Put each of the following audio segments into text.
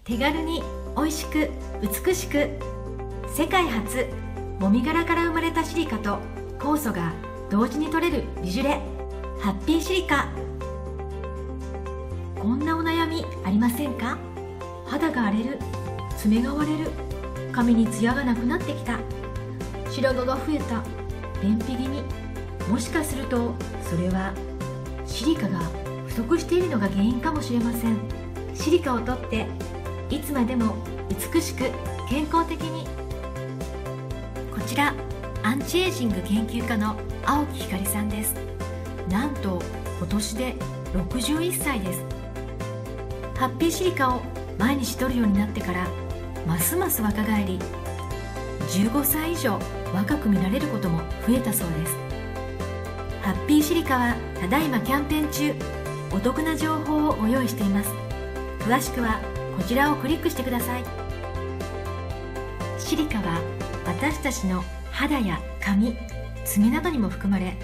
手軽に美味しく美しく、世界初もみ殻から生まれたシリカと酵素が同時に取れる美ジュレ、ハッピーシリカ。こんなお悩みありませんか？肌が荒れる、爪が割れる、髪にツヤがなくなってきた、白髪が増えた、便秘気味。もしかするとそれはシリカが不足しているのが原因かもしれません。シリカをとっていつまでも美しく健康的に。こちらアンチエイジング研究家の青木ひかりさんです。なんと今年で61歳です。ハッピーシリカを毎日摂るようになってからますます若返り、15歳以上若く見られることも増えたそうです。ハッピーシリカはただいまキャンペーン中、お得な情報をご用意しています。詳しくはこちらをクリックしてください。シリカは私たちの肌や髪、爪などにも含まれ、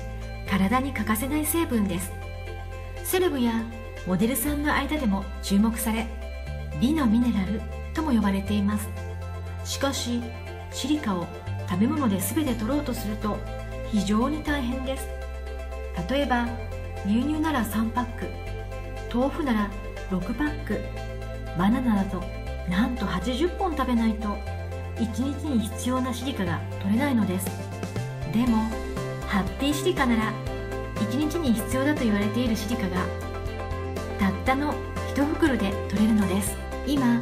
体に欠かせない成分です。セレブやモデルさんの間でも注目され、美のミネラルとも呼ばれています。しかしシリカを食べ物で全て取ろうとすると非常に大変です。例えば牛乳なら3パック、豆腐なら6パック、バナナだとなんと80本食べないと1日に必要なシリカが取れないのです。でもハッピーシリカなら1日に必要だと言われているシリカがたったの1袋で取れるのです。今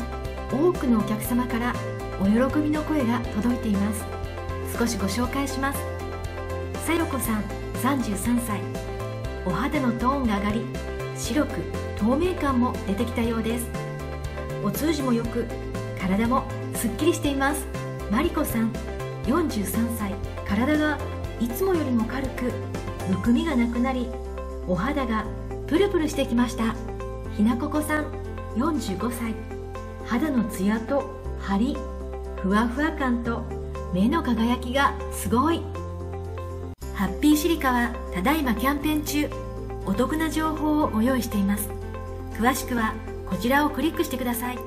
多くのお客様からお喜びの声が届いています。少しご紹介します。さよこさん33歳。お肌のトーンが上がり、白く透明感も出てきたようです。お通じもよく、体もすっきりしています。まりこさん43歳。体がいつもよりも軽く、むくみがなくなり、お肌がプルプルしてきました。ひなここさん45歳。肌のツヤと張り、ふわふわ感と目の輝きがすごい。ハッピーシリカはただいまキャンペーン中、お得な情報をご用意しています。詳しくはこちらをクリックしてください。